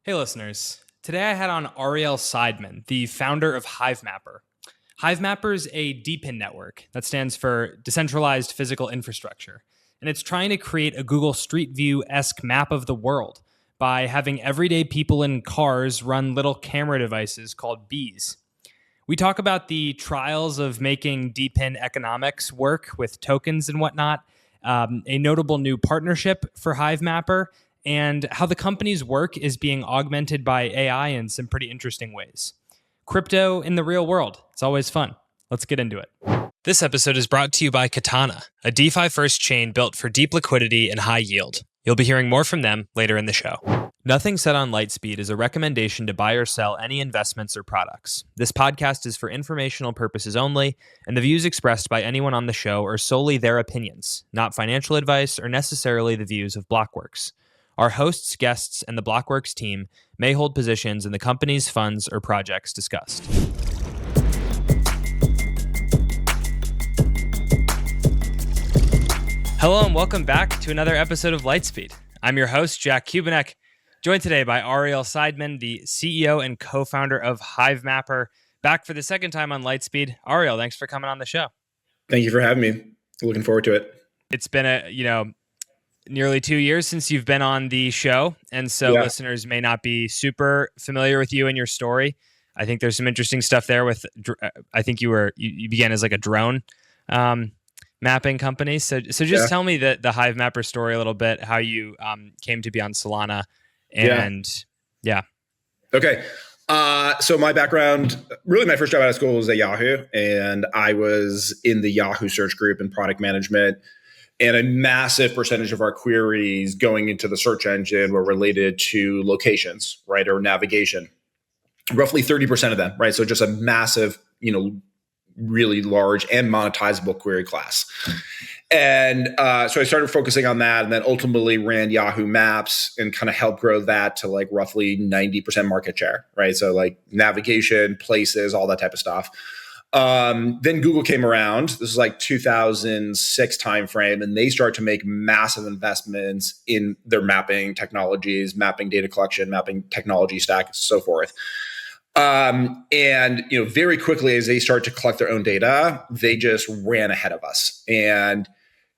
Hey listeners, today I had on Ariel Seidman, the founder of Hivemapper. Hivemapper is a DePIN network that stands for Decentralized Physical Infrastructure, and it's trying to create a Google Street View-esque map of the world by having everyday people in cars run little camera devices called bees. We talk about the trials of making DePIN economics work with tokens and whatnot, a notable new partnership for Hivemapper, and how the company's work is being augmented by AI in some pretty interesting ways. Crypto in the real world. It's always fun. Let's get into it. This episode is brought to you by Katana, a DeFi-first chain built for deep liquidity and high yield. You'll be hearing more from them later in the show. Nothing said on Lightspeed is a recommendation to buy or sell any investments or products. This podcast is for informational purposes only, and the views expressed by anyone on the show are solely their opinions, not financial advice or necessarily the views of Blockworks. Our hosts, guests, and the Blockworks team may hold positions in the company's funds or projects discussed. Hello and welcome back to another episode of Lightspeed. I'm your host, Jack Kubanek, joined today by Ariel Seidman, the CEO and co-founder of Hivemapper, back for the second time on Lightspeed. Ariel, thanks for coming on the show. Thank you for having me. Looking forward to it. It's been nearly 2 years since you've been on the show, and so listeners may not be super familiar with you and your story. I think there's some interesting stuff there with, I think you began as like a drone mapping company. So just tell me the Hivemapper story a little bit, how you came to be on Solana, and Okay. So my background, really my first job out of school was at Yahoo, and I was in the Yahoo search group in product management. And a massive percentage of our queries going into the search engine were related to locations, right, or navigation. Roughly 30% of them, right? So just a massive, really large and monetizable query class. And so I started focusing on that, and then ultimately ran Yahoo Maps and kind of helped grow that to like roughly 90% market share, right? So like navigation, places, all that type of stuff. Then Google came around. This is like 2006 timeframe, and they start to make massive investments in their mapping technologies, mapping data collection, mapping technology stack, and so forth. Very quickly as they start to collect their own data, they just ran ahead of us. And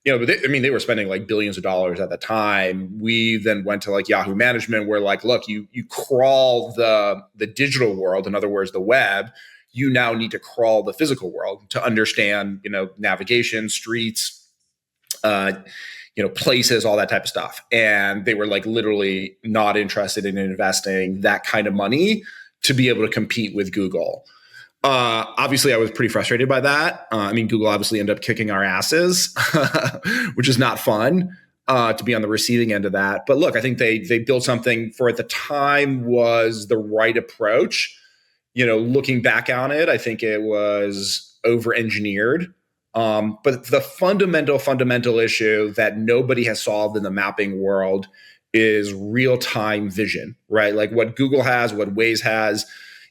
they were spending like billions of dollars at the time. We then went to like Yahoo management, where like, look, you crawl the digital world, in other words, the web. You now need to crawl the physical world to understand, navigation, streets, places, all that type of stuff. And they were like literally not interested in investing that kind of money to be able to compete with Google. Obviously, I was pretty frustrated by that. Google obviously ended up kicking our asses, which is not fun to be on the receiving end of that. But look, I think they built something for at the time was the right approach. Looking back on it, I think it was over-engineered. But the fundamental issue that nobody has solved in the mapping world is real-time vision, right? Like what Google has, what Waze has,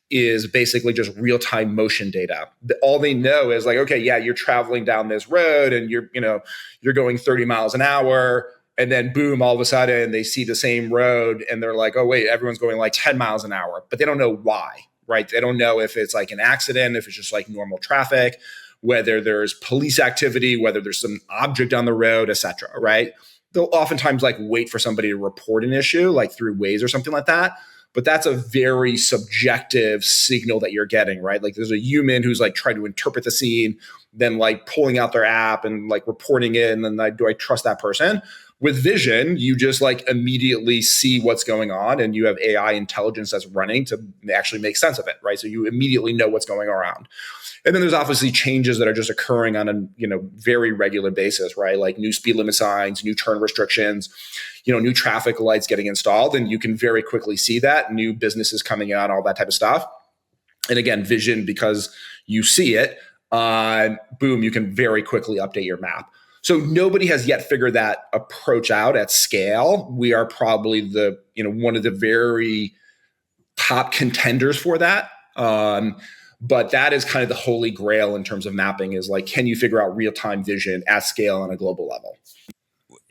is basically just real-time motion data. All they know is like, okay, yeah, you're traveling down this road and you're going 30 miles an hour, and then boom, all of a sudden they see the same road and they're like, oh wait, everyone's going like 10 miles an hour, but they don't know why. Right? They don't know if it's like an accident, if it's just like normal traffic, whether there's police activity, whether there's some object on the road, et cetera, right? They'll oftentimes like wait for somebody to report an issue, like through Waze or something like that. But that's a very subjective signal that you're getting, right? Like there's a human who's like trying to interpret the scene, then like pulling out their app and like reporting it. And then like, do I trust that person? With vision, you just like immediately see what's going on, and you have AI intelligence that's running to actually make sense of it, right? So you immediately know what's going around. And then there's obviously changes that are just occurring on a very regular basis, right? Like new speed limit signs, new turn restrictions, new traffic lights getting installed, and you can very quickly see that, new businesses coming out, all that type of stuff. And again, vision, because you see it, boom, you can very quickly update your map. So nobody has yet figured that approach out at scale. We are probably one of the very top contenders for that. But that is kind of the holy grail in terms of mapping, is like, can you figure out real-time vision at scale on a global level?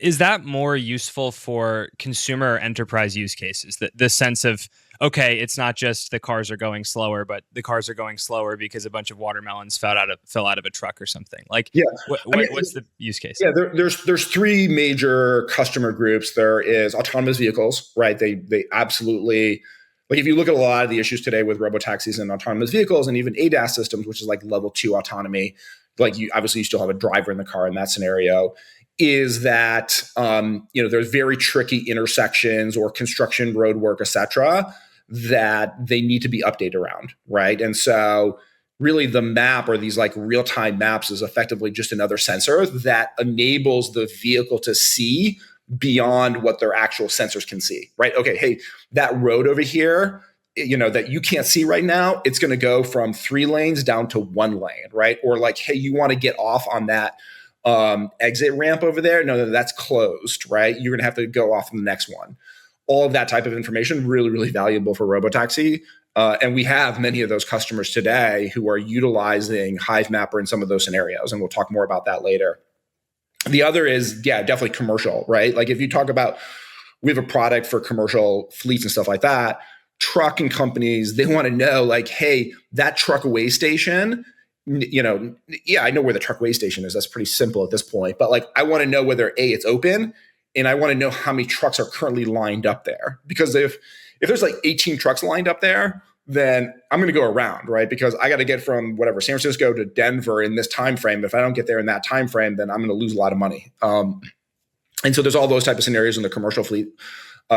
is that more useful for consumer or enterprise use cases? The sense of, okay, it's not just the cars are going slower, but the cars are going slower because a bunch of watermelons fell out of a truck or something. Like, Yeah, what's the use case? Yeah, there's three major customer groups. There is autonomous vehicles, right? They absolutely, like, if you look at a lot of the issues today with robotaxis and autonomous vehicles and even ADAS systems, which is like level 2 autonomy, like you still have a driver in the car in that scenario, is that there's very tricky intersections or construction road work, et cetera, that they need to be updated around, right? And so really the map, or these like real-time maps, is effectively just another sensor that enables the vehicle to see beyond what their actual sensors can see, right? Okay, hey, that road over here, that you can't see right now, it's going to go from 3 lanes down to 1 lane, right? Or like, hey, you want to get off on that exit ramp over there? No, that's closed, right? You're going to have to go off on the next one. All of that type of information, really, really valuable for Robotaxi. And we have many of those customers today who are utilizing Hivemapper in some of those scenarios. And we'll talk more about that later. The other is, definitely commercial, right? Like if you talk about, we have a product for commercial fleets and stuff like that, trucking companies, they want to know like, hey, that truck weigh station, I know where the truck weigh station is. That's pretty simple at this point. But like, I want to know whether it's open, and I want to know how many trucks are currently lined up there. Because if there's like 18 trucks lined up there, then I'm going to go around, right? Because I got to get from whatever, San Francisco to Denver in this time frame. If I don't get there in that time frame, then I'm going to lose a lot of money. And so there's all those type of scenarios in the commercial fleet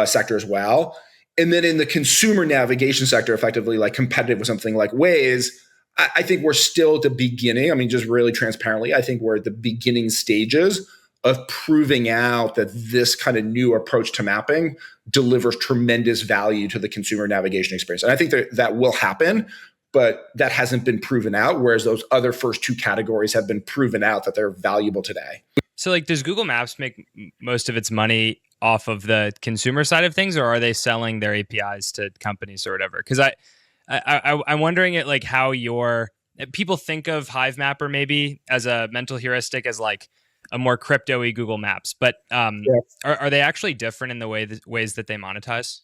sector as well. And then in the consumer navigation sector, effectively like competitive with something like Waze, I think we're still at the beginning. I mean, just really transparently, I think we're at the beginning stages of proving out that this kind of new approach to mapping delivers tremendous value to the consumer navigation experience. And I think that will happen, but that hasn't been proven out, whereas those other first 2 categories have been proven out that they're valuable today. So like, does Google Maps make most of its money off of the consumer side of things, or are they selling their APIs to companies or whatever? Because I'm wondering it, like how people think of Hivemapper maybe as a mental heuristic, as like a more crypto-y Google Maps, but are they actually different in the ways that they monetize?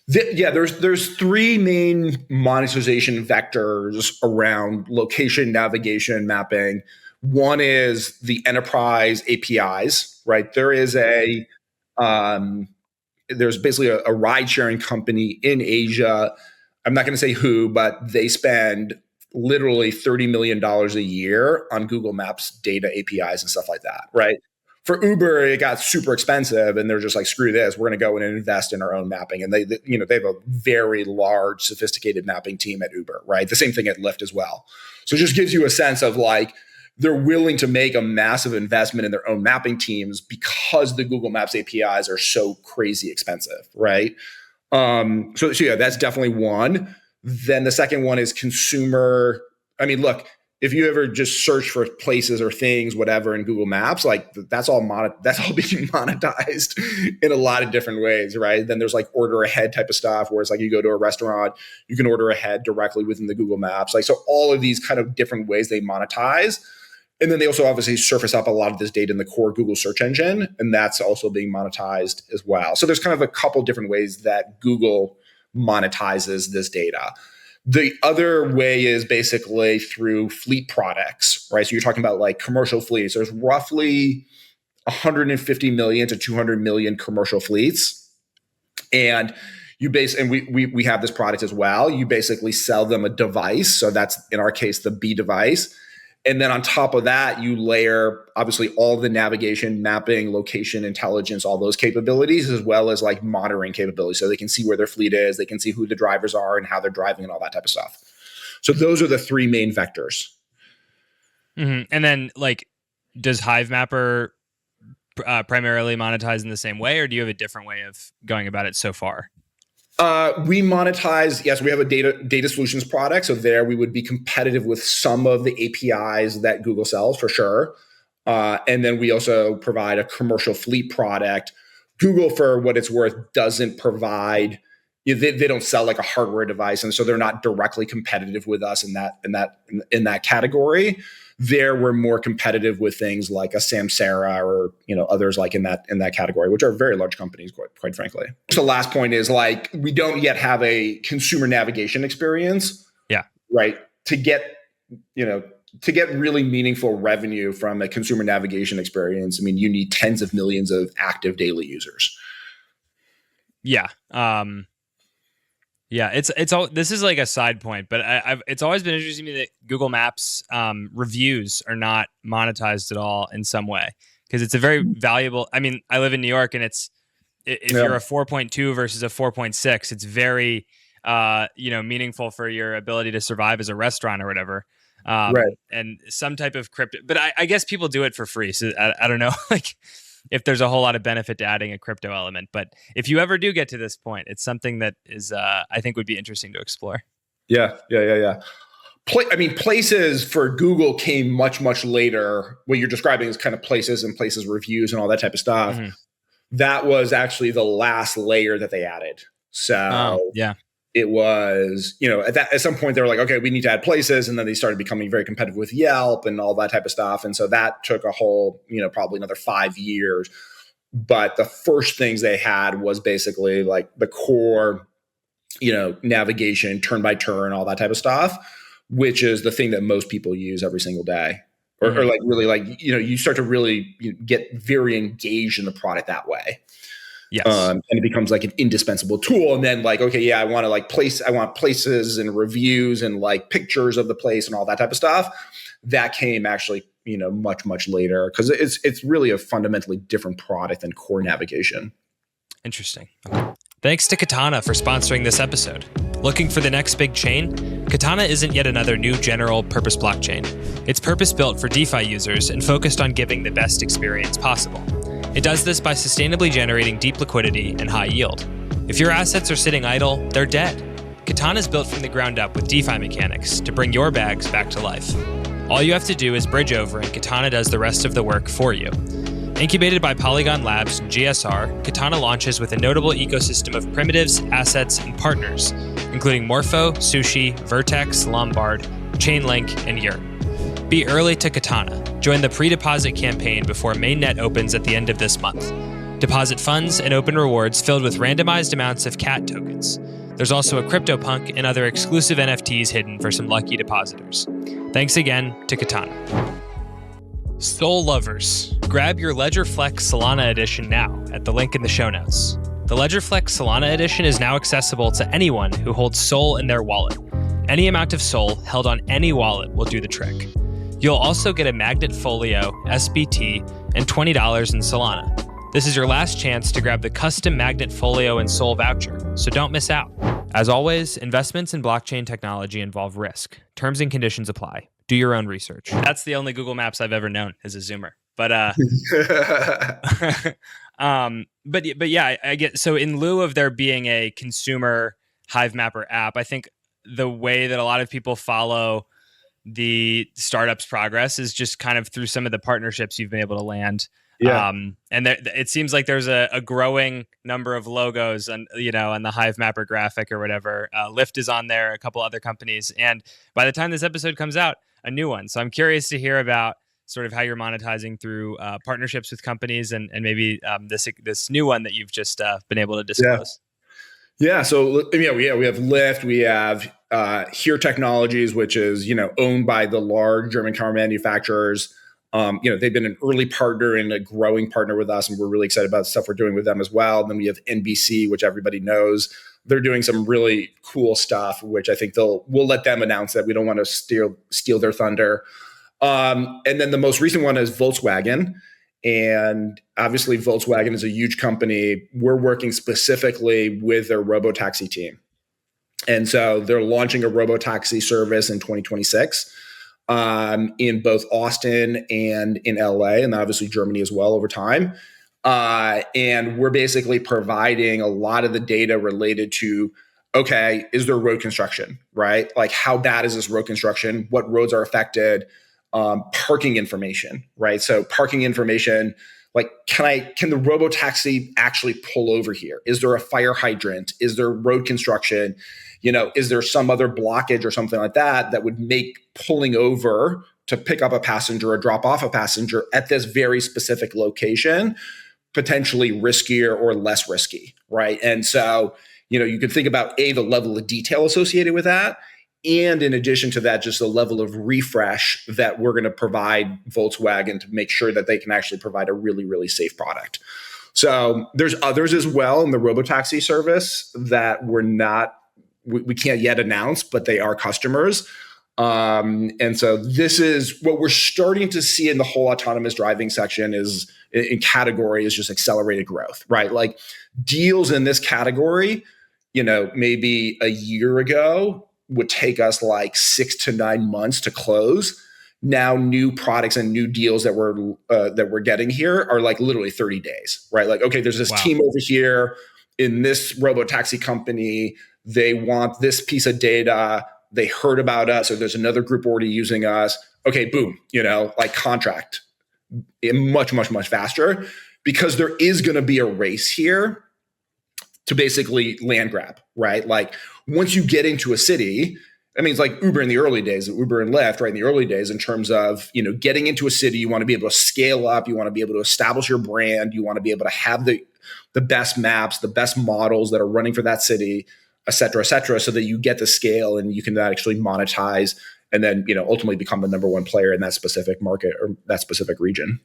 There's 3 main monetization vectors around location, navigation, mapping. One is the enterprise APIs, right? There is there's basically a ride-sharing company in Asia. I'm not going to say who, but they spend literally $30 million a year on Google Maps data APIs and stuff like that, right? For Uber, it got super expensive, and they're just like, screw this, we're going to go in and invest in our own mapping. And they have a very large, sophisticated mapping team at Uber, right? The same thing at Lyft as well. So it just gives you a sense of like, they're willing to make a massive investment in their own mapping teams because the Google Maps APIs are so crazy expensive, right? So that's definitely one. Then the second one is consumer. I mean, look, if you ever just search for places or things, whatever, in Google Maps, like that's all being monetized in a lot of different ways, right? Then there's like order ahead type of stuff, where it's like you go to a restaurant, you can order ahead directly within the Google Maps. Like, so all of these kind of different ways they monetize. And then they also obviously surface up a lot of this data in the core Google search engine, and that's also being monetized as well. So there's kind of a couple different ways that Google monetizes this data. The other way is basically through fleet products, right? So you're talking about like commercial fleets. There's roughly 150 million to 200 million commercial fleets. And we have this product as well. You basically sell them a device. So that's, in our case, the B device. And then on top of that, you layer obviously all the navigation, mapping, location, intelligence, all those capabilities, as well as like monitoring capabilities. So they can see where their fleet is, they can see who the drivers are and how they're driving and all that type of stuff. So those are the 3 main vectors. Mm-hmm. And then like, does Hivemapper primarily monetize in the same way, or do you have a different way of going about it so far? We monetize, yes, we have a data solutions product. So there we would be competitive with some of the APIs that Google sells for sure. And then we also provide a commercial fleet product. Google, for what it's worth, doesn't provide, they don't sell like a hardware device. And so they're not directly competitive with us in that category. there we're more competitive with things like a Samsara or others like in that category, which are very large companies, quite frankly. So the last point is like we don't yet have a consumer navigation experience. Yeah. Right. To get really meaningful revenue from a consumer navigation experience, I mean, you need tens of millions of active daily users. Yeah. Yeah, it's all. This is like a side point, but it's always been interesting to me that Google Maps reviews are not monetized at all in some way, because it's a very valuable. I mean, I live in New York, and if you're a 4.2 versus a 4.6, it's very meaningful for your ability to survive as a restaurant or whatever. Right. And some type of crypto, but I guess people do it for free, so I don't know, like, if there's a whole lot of benefit to adding a crypto element. But if you ever do get to this point, it's something that is, I think would be interesting to explore. Yeah. Places for Google came much, much later. What you're describing is kind of places reviews and all that type of stuff. Mm-hmm. That was actually the last layer that they added. So it was, at some point they were like, okay, we need to add places. And then they started becoming very competitive with Yelp and all that type of stuff. And so that took a whole, probably another 5 years. But the first things they had was basically like the core, navigation, turn by turn, all that type of stuff, which is the thing that most people use every single day. Or, mm-hmm. or like really like, you start to really get very engaged in the product that way. Yes. And it becomes like an indispensable tool. And then like, okay, yeah, I want places and reviews and like pictures of the place and all that type of stuff. That came actually, much, much later, because it's really a fundamentally different product than core navigation. Interesting. Okay. Thanks to Katana for sponsoring this episode. Looking for the next big chain? Katana isn't yet another new general purpose blockchain. It's purpose-built for DeFi users and focused on giving the best experience possible. It does this by sustainably generating deep liquidity and high yield. If your assets are sitting idle, they're dead. Katana is built from the ground up with DeFi mechanics to bring your bags back to life. All you have to do is bridge over, and Katana does the rest of the work for you. Incubated by Polygon Labs and GSR, Katana launches with a notable ecosystem of primitives, assets, and partners, including Morpho, Sushi, Vertex, Lombard, Chainlink, and Yearn. Be early to Katana. Join the pre-deposit campaign before mainnet opens at the end of this month. Deposit funds and open rewards filled with randomized amounts of CAT tokens. There's also a CryptoPunk and other exclusive NFTs hidden for some lucky depositors. Thanks again to Katana. Sol lovers, grab your Ledger Flex Solana Edition now at the link in the show notes. The Ledger Flex Solana Edition is now accessible to anyone who holds Sol in their wallet. Any amount of Sol held on any wallet will do the trick. You'll also get a magnet folio, SBT, and $20 in Solana. This is your last chance to grab the custom magnet folio and Sol voucher, so don't miss out. As always, investments in blockchain technology involve risk. Terms and conditions apply. Do your own research. That's the only Google Maps I've ever known as a Zoomer. But but yeah, I get, so in lieu of there being a consumer Hivemapper app, I think the way that a lot of people follow the startup's progress is just kind of through some of the partnerships you've been able to land. Yeah. And it seems like there's a growing number of logos on the Hivemapper graphic or whatever. Lyft is on there, a couple other companies, and by the time this episode comes out, a new one. So I'm curious to hear about sort of how you're monetizing through partnerships with companies and maybe this new one that you've just been able to disclose. Yeah. So we have Lyft, we have Here Technologies, which is owned by the large German car manufacturers. They've been an early partner and a growing partner with us, and we're really excited about the stuff we're doing with them as well. And then we have NBC, which everybody knows. They're doing some really cool stuff, which I think we'll let them announce that. We don't want to steal their thunder. And then the most recent one is Volkswagen. And obviously Volkswagen is a huge company. We're working specifically with their Robotaxi team. And so they're launching a Robotaxi service in 2026 in both Austin and in LA, and obviously Germany as well over time. And we're basically providing a lot of the data related to, okay, is there road construction, right? Like how bad is this road construction? What roads are affected? Parking information, right? So parking information, like can the Robotaxi actually pull over here? Is there a fire hydrant? Is there road construction? Is there some other blockage or something like that would make pulling over to pick up a passenger or drop off a passenger at this very specific location, potentially riskier or less risky, right? And so, you can think about the level of detail associated with that. And in addition to that, just the level of refresh that we're going to provide Volkswagen to make sure that they can actually provide a really, really safe product. So there's others as well in the Robotaxi service that we can't yet announce, but they are customers. And so this is what we're starting to see in the whole autonomous driving section is just accelerated growth, right? Like deals in this category, maybe a year ago would take us like 6 to 9 months to close. Now new products and new deals that we're getting here are like literally 30 days, right? Like, okay, there's this team over here in this Robotaxi company. They want this piece of data. They heard about us, or there's another group already using us. Okay, boom, like contract much, much, much faster, because there is going to be a race here to basically land grab, right? Like once you get into a city, I mean, it's like Uber in the early days, Uber and Lyft, right? In the early days, in terms of, getting into a city, you want to be able to scale up, you want to be able to establish your brand, you want to be able to have the best maps, the best models that are running for that city, et cetera, so that you get the scale and you can actually monetize and then, ultimately become the number one player in that specific market or that specific region.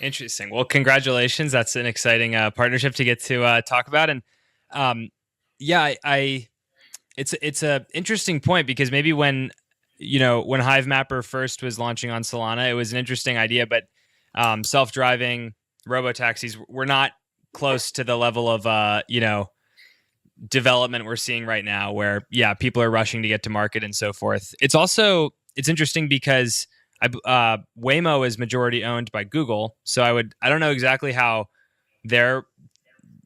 Interesting. Well, congratulations. That's an exciting partnership to get to talk about. And it's a interesting point, because maybe when Hivemapper first was launching on Solana, it was an interesting idea, but self-driving robotaxis were not close to the level of development we're seeing right now, where people are rushing to get to market and so forth. It's interesting because Waymo is majority owned by Google, so I don't know exactly how they're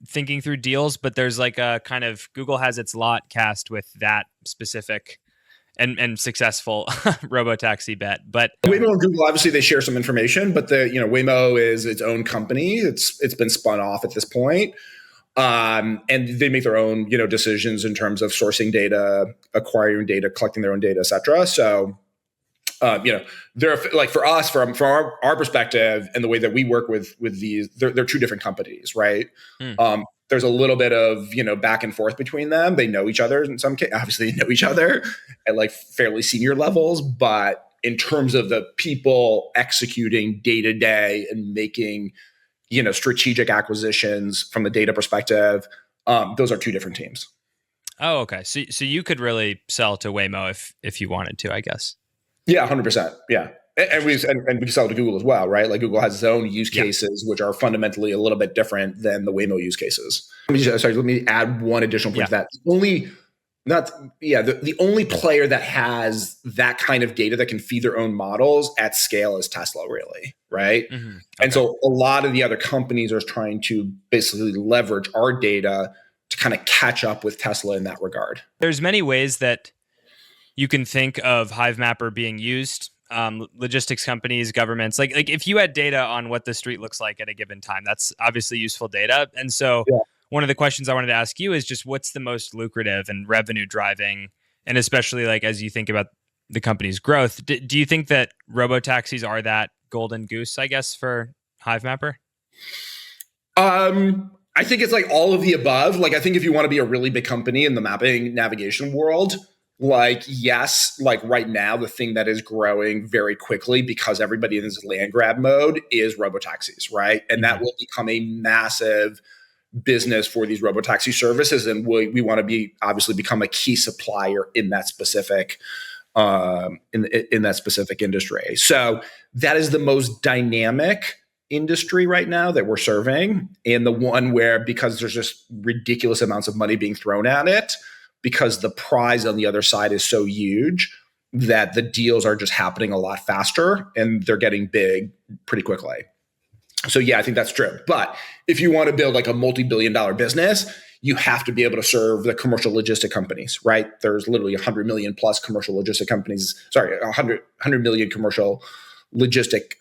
thinking through deals, but there's like a kind of, Google has its lot cast with that specific and successful Robotaxi bet. But Waymo and Google, obviously they share some information, but Waymo is its own company. It's been spun off at this point. And they make their own, decisions in terms of sourcing data, acquiring data, collecting their own data, et cetera. So, they're like, for us, from our perspective and the way that we work with these, they're two different companies, right? There's a little bit of, back and forth between them. They know each other in some cases. Obviously they know each other at like fairly senior levels, but in terms of the people executing day to day and making, strategic acquisitions from the data perspective, those are two different teams. Oh, okay. So you could really sell to Waymo if you wanted to, I guess. Yeah, 100%. Yeah. And we sell to Google as well, right? Like Google has its own use cases, which are fundamentally a little bit different than the Waymo use cases. Let me add one additional point to that. The only player that has that kind of data that can feed their own models at scale is Tesla, really, right? Mm-hmm. Okay. And so a lot of the other companies are trying to basically leverage our data to kind of catch up with Tesla in that regard. There's many ways that you can think of Hivemapper being used. Logistics companies, governments, like if you had data on what the street looks like at a given time, that's obviously useful data. And so one of the questions I wanted to ask you is just what's the most lucrative and revenue driving, and especially like as you think about the company's growth, do you think that robotaxis are that golden goose, I guess, for Hivemapper? I think it's like all of the above. Like I think if you want to be a really big company in the mapping navigation world, like, yes, like right now, the thing that is growing very quickly because everybody in this land grab mode is robotaxis, right? And that will become a massive business for these robotaxi services. And we want to obviously become a key supplier in that specific, in that specific industry. So that is the most dynamic industry right now that we're serving, and the one where, because there's just ridiculous amounts of money being thrown at it, because the prize on the other side is so huge that the deals are just happening a lot faster and they're getting big pretty quickly. So yeah, I think that's true. But if you want to build like a multi-billion-dollar business, you have to be able to serve the commercial logistic companies, right? There's literally 100 million plus commercial logistic companies, 100 million commercial logistic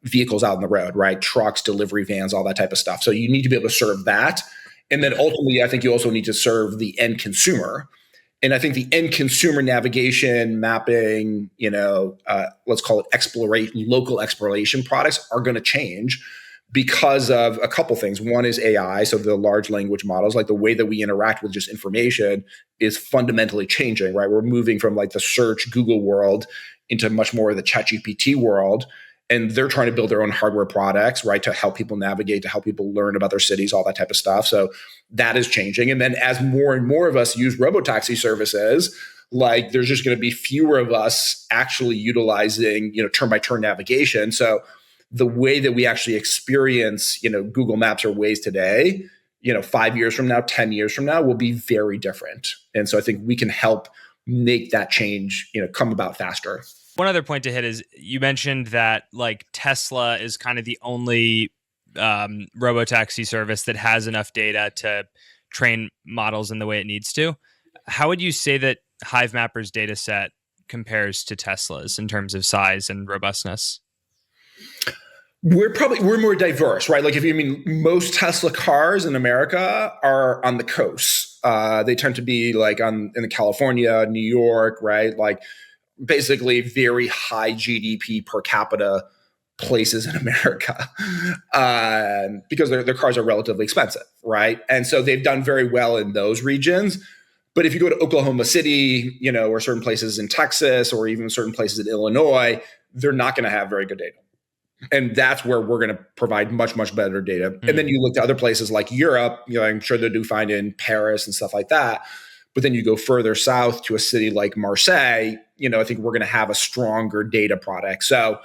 vehicles out on the road, right? Trucks, delivery vans, all that type of stuff. So you need to be able to serve that. And then ultimately, I think you also need to serve the end consumer. And I think the end consumer navigation, mapping, let's call it local exploration products are going to change because of a couple things. One is AI. So the large language models, like the way that we interact with just information is fundamentally changing, right? We're moving from like the search Google world into much more of the ChatGPT world. And they're trying to build their own hardware products, right, to help people navigate, to help people learn about their cities, all that type of stuff. So that is changing. And then as more and more of us use Robotaxi services, like there's just going to be fewer of us actually utilizing, turn-by-turn navigation. So the way that we actually experience, Google Maps or Waze today, 5 years from now, 10 years from now will be very different. And so I think we can help make that change, come about faster. One other point to hit is you mentioned that like Tesla is kind of the only robotaxi service that has enough data to train models in the way it needs to. How would you say that Hivemapper's data set compares to Tesla's in terms of size and robustness? We're more diverse, right? Like most Tesla cars in America are on the coast. They tend to be like in California, New York, right? Like basically very high GDP per capita places in America because their cars are relatively expensive, right? And so they've done very well in those regions. But if you go to Oklahoma City, or certain places in Texas or even certain places in Illinois, they're not going to have very good data. And that's where we're going to provide much, much better data. Mm-hmm. And then you look to other places like Europe, I'm sure they do find in Paris and stuff like that. But then you go further south to a city like Marseille, I think we're going to have a stronger data product. So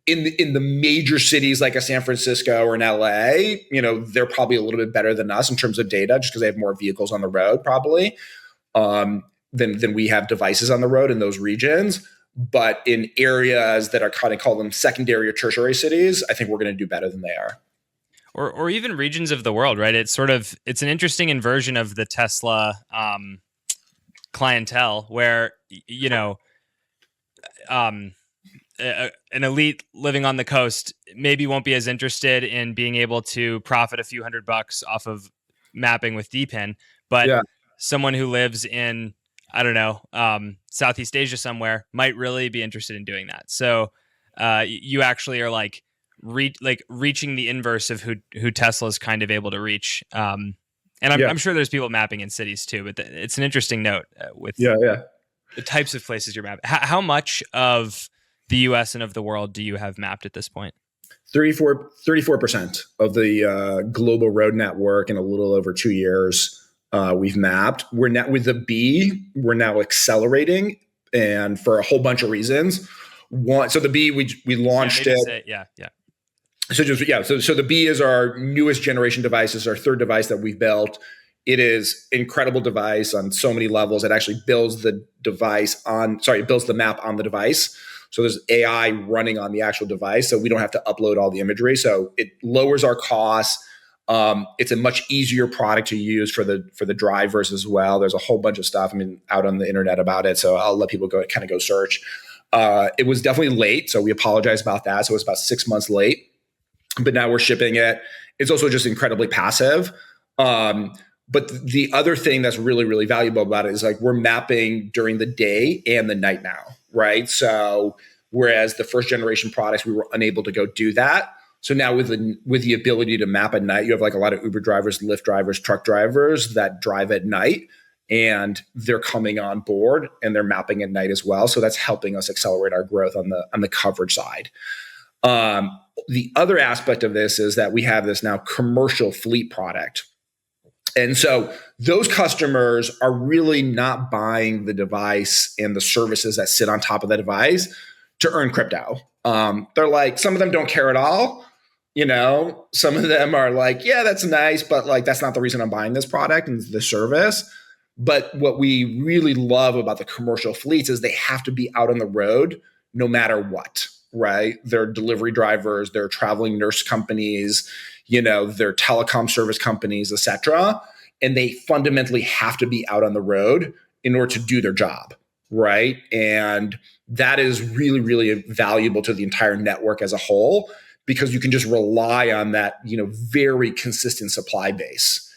in the major cities like a San Francisco or an LA, they're probably a little bit better than us in terms of data just because they have more vehicles on the road probably than we have devices on the road in those regions. But in areas that are kind of call them secondary or tertiary cities, I think we're going to do better than they are. Or even regions of the world, right? It's an interesting inversion of the Tesla clientele where, an elite living on the coast maybe won't be as interested in being able to profit a few $100 off of mapping with DePIN, but someone who lives in, I don't know, Southeast Asia somewhere might really be interested in doing that. So you actually are reaching the inverse of who Tesla's kind of able to reach. And I'm sure there's people mapping in cities too, but it's an interesting note with the types of places you're mapping. How much of the US and of the world do you have mapped at this point? 34% of the global road network in a little over 2 years. We've mapped. We're now with the B. We're now accelerating, and for a whole bunch of reasons. One, so the B we launched it. So the B is our newest generation device. It's our third device that we've built. It is incredible device on so many levels. It actually builds the map on the device. So there's AI running on the actual device, so we don't have to upload all the imagery. So it lowers our costs. It's a much easier product to use for the drivers as well. There's a whole bunch of stuff out on the internet about it. So I'll let people go search. It was definitely late, so we apologize about that. So it was about 6 months late, but now we're shipping it. It's also just incredibly passive. But the other thing that's really, really valuable about it is like we're mapping during the day and the night now, right? So whereas the first generation products, we were unable to go do that. So now with the ability to map at night, you have like a lot of Uber drivers, Lyft drivers, truck drivers that drive at night, and they're coming on board and they're mapping at night as well. So that's helping us accelerate our growth on the coverage side. The other aspect of this is that we have this now commercial fleet product. And so those customers are really not buying the device and the services that sit on top of the device to earn crypto. They're like, some of them don't care at all. Some of them are like, yeah, that's nice, but like, that's not the reason I'm buying this product and the service. But what we really love about the commercial fleets is they have to be out on the road no matter what, right? They're delivery drivers, they're traveling nurse companies, they're telecom service companies, et cetera. And they fundamentally have to be out on the road in order to do their job, right? And that is really, really valuable to the entire network as a whole, because you can just rely on that, very consistent supply base.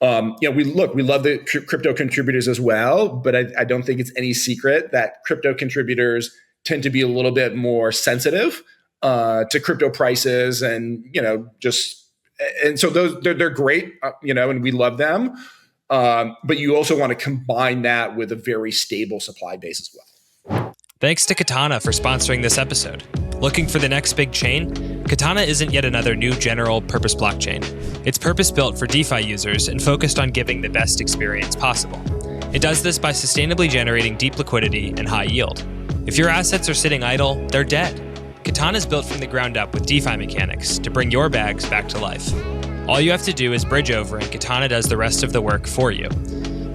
We love the crypto contributors as well, but I don't think it's any secret that crypto contributors tend to be a little bit more sensitive to crypto prices, and so they're great, and we love them. But you also want to combine that with a very stable supply base as well. Thanks to Katana for sponsoring this episode. Looking for the next big chain? Katana isn't yet another new general purpose blockchain. It's purpose-built for DeFi users and focused on giving the best experience possible. It does this by sustainably generating deep liquidity and high yield. If your assets are sitting idle, they're dead. Katana is built from the ground up with DeFi mechanics to bring your bags back to life. All you have to do is bridge over, and Katana does the rest of the work for you.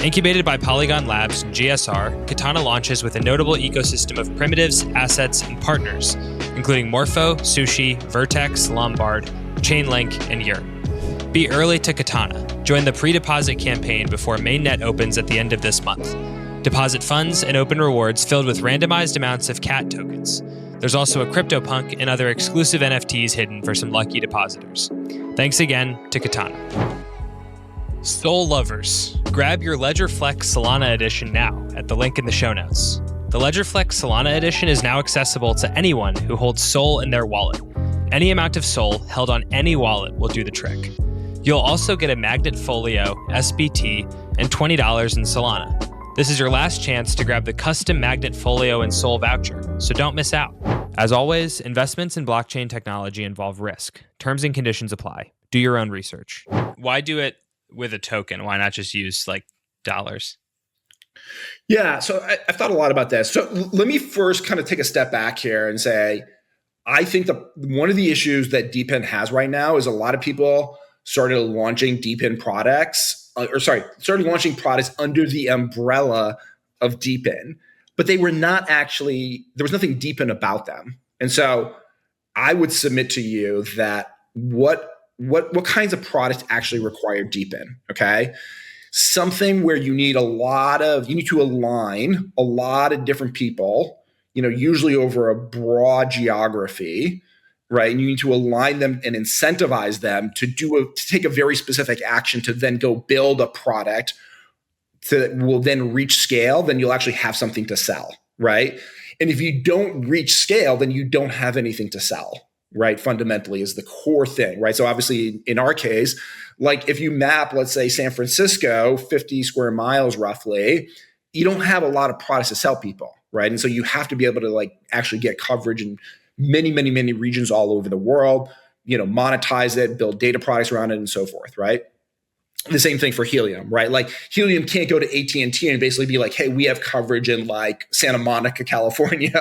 Incubated by Polygon Labs and GSR, Katana launches with a notable ecosystem of primitives, assets, and partners, including Morpho, Sushi, Vertex, Lombard, Chainlink, and Yearn. Be early to Katana. Join the pre-deposit campaign before mainnet opens at the end of this month. Deposit funds and open rewards filled with randomized amounts of CAT tokens. There's also a CryptoPunk and other exclusive NFTs hidden for some lucky depositors. Thanks again to Katana. Sol lovers, grab your Ledger Flex Solana Edition now at the link in the show notes. The Ledger Flex Solana Edition is now accessible to anyone who holds Sol in their wallet. Any amount of Sol held on any wallet will do the trick. You'll also get a magnet folio, SBT, and $20 in Solana. This is your last chance to grab the custom magnet folio and Sol voucher, so don't miss out. As always, investments in blockchain technology involve risk. Terms and conditions apply. Do your own research. Why do it with a token? Why not just use like dollars? Yeah, so I've thought a lot about this. So let me first kind of take a step back here and say, I think one of the issues that DePIN has right now is a lot of people started launching DePIN products, started launching products under the umbrella of DePIN, but they were not actually, there was nothing DePIN about them. And so I would submit to you that what kinds of products actually require DePIN, okay? Something where you need to align a lot of different people, usually over a broad geography, right? And you need to align them and incentivize them to take a very specific action to then go build a product that will then reach scale. Then you'll actually have something to sell, right? And if you don't reach scale, then you don't have anything to sell, right? Fundamentally is the core thing, right? So obviously in our case, like if you map, let's say San Francisco, 50 square miles roughly, you don't have a lot of products to sell people, right? And so you have to be able to actually get coverage in many, many, many regions all over the world, monetize it, build data products around it and so forth, right? The same thing for Helium, right? Like Helium can't go to AT&T and basically be like, hey, we have coverage in Santa Monica, California.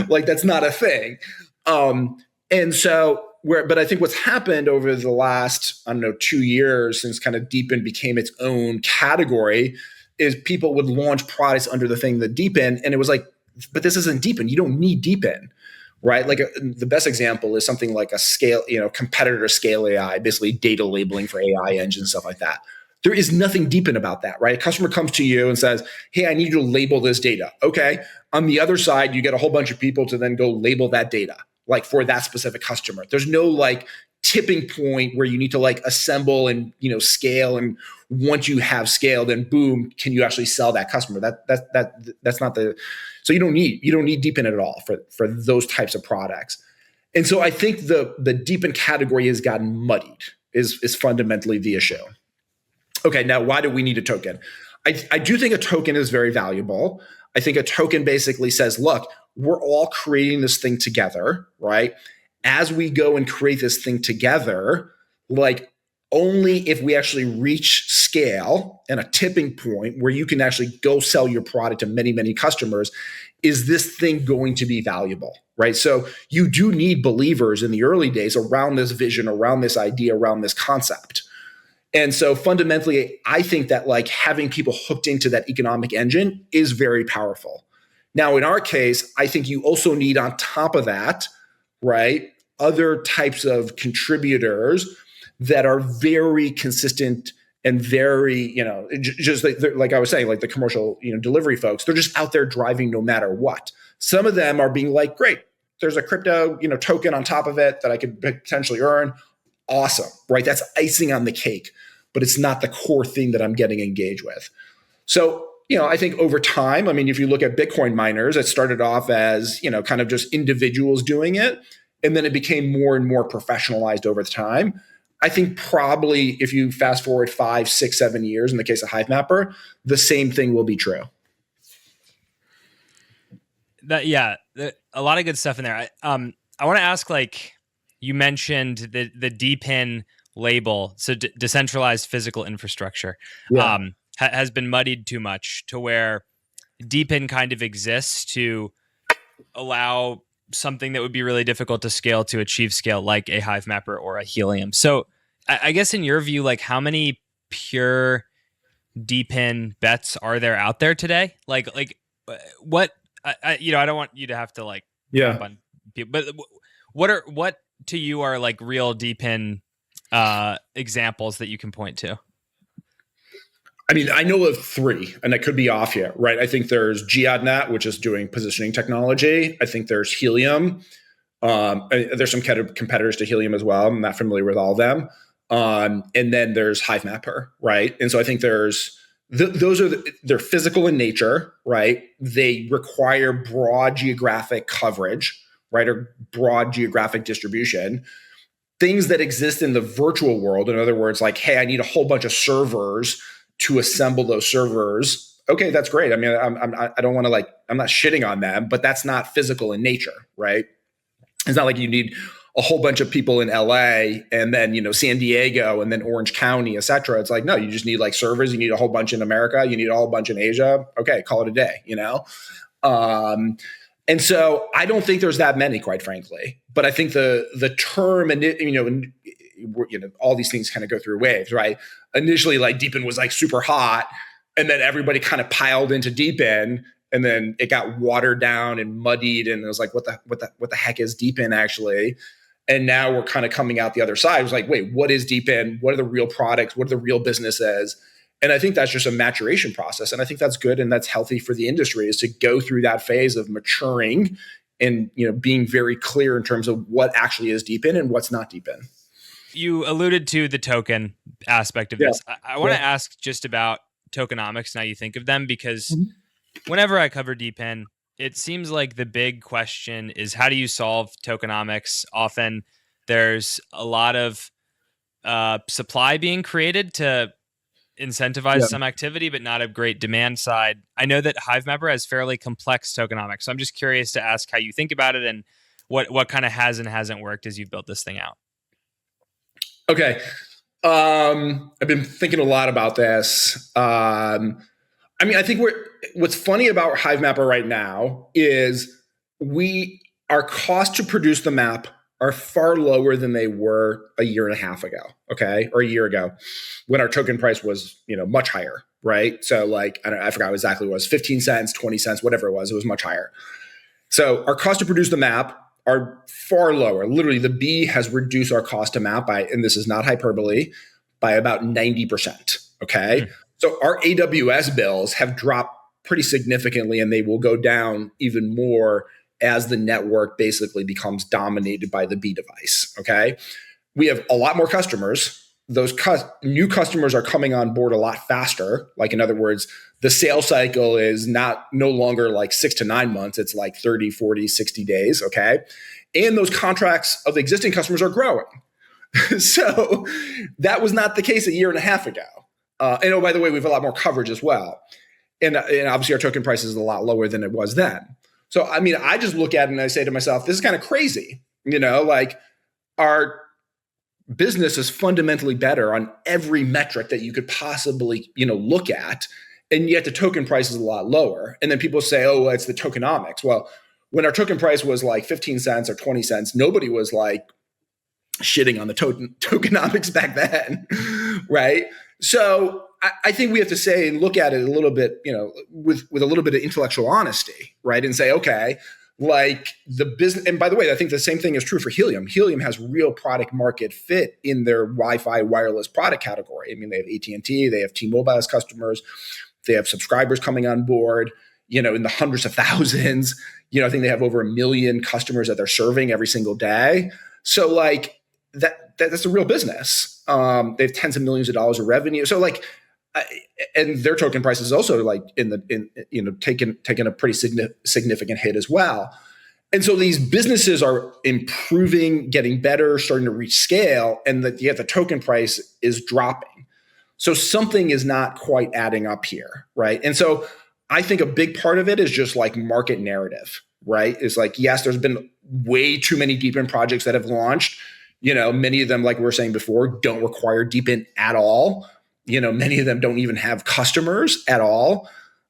That's not a thing. But I think what's happened over the last, 2 years since kind of DePIN became its own category is people would launch products under the thing that DePIN, and it was like, but this isn't DePIN. You don't need DePIN, right? The best example is something like a scale, competitor Scale AI, basically data labeling for AI engines, stuff like that. There is nothing DePIN about that, right? A customer comes to you and says, hey, I need you to label this data. Okay. On the other side, you get a whole bunch of people to then go label that data, for that specific customer. There's no tipping point where you need to assemble and, scale. And once you have scale, then boom, can you actually sell that customer? That's not so you don't need DePIN at all for those types of products. And so I think the DePIN category has gotten muddied is fundamentally the issue. Okay, now why do we need a token? I do think a token is very valuable. I think a token basically says, look, we're all creating this thing together, right? As we go and create this thing together, only if we actually reach scale and a tipping point where you can actually go sell your product to many, many customers, is this thing going to be valuable, right? So you do need believers in the early days around this vision, around this idea, around this concept. And so fundamentally, I think that having people hooked into that economic engine is very powerful. Now, in our case, I think you also need on top of that, right, other types of contributors that are very consistent and very, just like I was saying, the commercial, delivery folks, they're just out there driving no matter what. Some of them are being great, there's a crypto, token on top of it that I could potentially earn. Awesome, right? That's icing on the cake. but it's not the core thing that I'm getting engaged with. So, I think over time, I mean, if you look at Bitcoin miners, it started off as, kind of just individuals doing it. And then it became more and more professionalized over the time. I think probably if you fast forward 5, 6, 7 years, in the case of Hivemapper, the same thing will be true. A lot of good stuff in there. I want to ask, like, you mentioned the DePIN label, so decentralized physical infrastructure, has been muddied too much to where DePIN kind of exists to allow something that would be really difficult to scale to achieve scale, like a Hivemapper or a Helium. So I guess in your view, like, how many pure DePIN bets are there out there today? Like what, I don't want you to have to jump on people, but what to you are like real DePIN examples that you can point to? I mean, I know of 3, and I could be off here, right? I think there's GADNet, which is doing positioning technology. I think there's Helium. There's some competitors to Helium as well. I'm not familiar with all of them. And then there's Hivemapper, right? And so I think there's they're physical in nature, right? They require broad geographic coverage, right, or broad geographic distribution. Things that exist in the virtual world, in other words, like, hey, I need a whole bunch of servers to assemble those servers. Okay, that's great. I mean, I don't want to I'm not shitting on them, but that's not physical in nature, right? It's not like you need a whole bunch of people in LA and then, San Diego and then Orange County, et cetera. It's like, no, you just need servers. You need a whole bunch in America. You need a whole bunch in Asia. Okay, call it a day, And so I don't think there's that many, quite frankly. But I think the term, and all these things kind of go through waves, right? Initially, DePIN was super hot, and then everybody kind of piled into DePIN, and then it got watered down and muddied, and it was like, what the heck is DePIN actually? And now we're kind of coming out the other side. It was like, wait, what is DePIN? What are the real products? What are the real businesses? And I think that's just a maturation process. And I think that's good and that's healthy for the industry, is to go through that phase of maturing and being very clear in terms of what actually is DePIN and what's not DePIN. You alluded to the token aspect of this. I want to ask just about tokenomics, now you think of them, because whenever I cover DePIN, it seems like the big question is, how do you solve tokenomics? Often there's a lot of supply being created to incentivize some activity, but not a great demand side. I know that Hivemapper has fairly complex tokenomics, so I'm just curious to ask how you think about it and what kind of has and hasn't worked as you've built this thing out. Okay. I've been thinking a lot about this. I think what's funny about Hivemapper right now is our cost to produce the map are far lower than they were a year and a half ago, okay, or a year ago, when our token price was much higher, right? So I forgot exactly what it was, 15 cents, 20 cents, whatever it was much higher. So our cost to produce the map are far lower. Literally, the B has reduced our cost to map by, and this is not hyperbole, by about 90%, okay? So our AWS bills have dropped pretty significantly, and they will go down even more as the network basically becomes dominated by the B device, okay? We have a lot more customers. Those new customers are coming on board a lot faster. In other words, the sales cycle is no longer 6 to 9 months. It's 30, 40, 60 days, okay? And those contracts of existing customers are growing. So that was not the case a year and a half ago. And by the way, we have a lot more coverage as well. And obviously our token price is a lot lower than it was then. So, I just look at it and I say to myself, this is kind of crazy. Our business is fundamentally better on every metric that you could possibly, look at. And yet the token price is a lot lower. And then people say, oh, well, it's the tokenomics. Well, when our token price was 15 cents or 20 cents, nobody was shitting on the tokenomics back then, right? So I think we have to say and look at it a little bit, with a little bit of intellectual honesty, right? And say, okay, the business, and by the way, I think the same thing is true for Helium. Helium has real product market fit in their Wi-Fi wireless product category. They have AT&T, they have T-Mobile as customers, they have subscribers coming on board, in the hundreds of thousands. I think they have over 1 million customers that they're serving every single day. So that that's a real business. They have tens of millions of dollars of revenue. So like, and their token price is also like taking a pretty significant hit as well. And so these businesses are improving, getting better, starting to reach scale, and the token price is dropping. So something is not quite adding up here, right? And so I think a big part of it is just like market narrative, right? It's like, yes, there's been way too many DePIN projects that have launched. Many of them, like we were saying before, don't require DePIN at all. Many of them don't even have customers at all.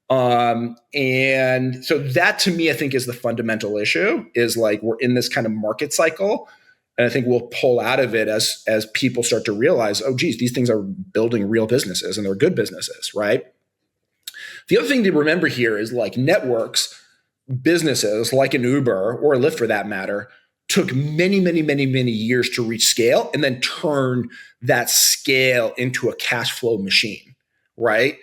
And so that to me, I think is the fundamental issue, is like we're in this kind of market cycle. And I think we'll pull out of it as people start to realize, oh, geez, these things are building real businesses and they're good businesses, right? The other thing to remember here is like networks, businesses like an Uber or a Lyft for that matter, took many, many, many, many years to reach scale and then turn that scale into a cash flow machine, right?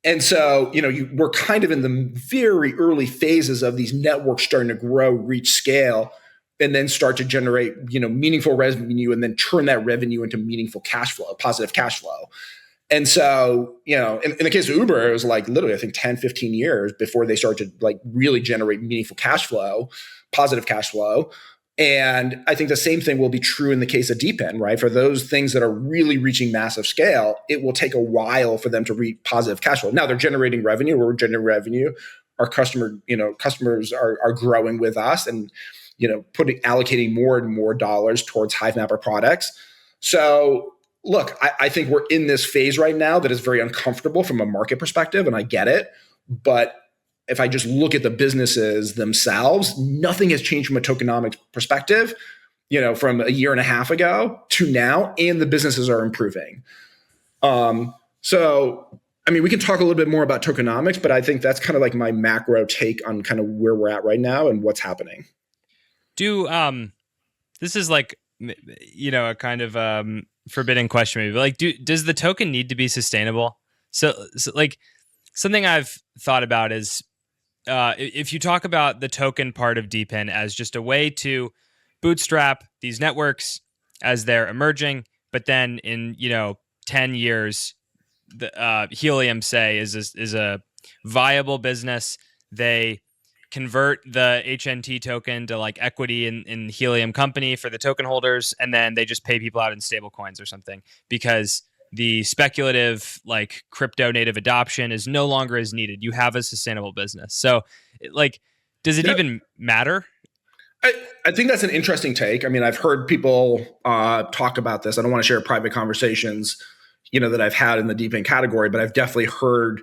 And so, we're kind of in the very early phases of these networks starting to grow, reach scale, and then start to generate, meaningful revenue and then turn that revenue into meaningful cash flow, positive cash flow. And so, in the case of Uber, it was like literally, I think 10, 15 years before they started to like really generate meaningful cash flow, positive cash flow. And I think the same thing will be true in the case of DePIN, right? For those things that are really reaching massive scale, it will take a while for them to reach positive cash flow. Now they're generating revenue, we're generating revenue. Our customers are growing with us and, allocating more and more dollars towards Hivemapper products. So look, I think we're in this phase right now that is very uncomfortable from a market perspective, and I get it. But if I just look at the businesses themselves, nothing has changed from a tokenomics perspective, from a year and a half ago to now, and the businesses are improving. So, I mean, we can talk a little bit more about tokenomics, but I think that's kind of like my macro take on kind of where we're at right now and what's happening. This is like, a kind of forbidden question maybe, but like, does the token need to be sustainable? So like something I've thought about is, if you talk about the token part of DePIN as just a way to bootstrap these networks as they're emerging, but then in 10 years, the Helium, say, is a viable business. They convert the HNT token to like equity in Helium company for the token holders, and then they just pay people out in stable coins or something because the speculative like crypto native adoption is no longer as needed. You have a sustainable business. So like, does it even matter? I think that's an interesting take. I mean, I've heard people talk about this. I don't want to share private conversations, that I've had in the DePIN category, but I've definitely heard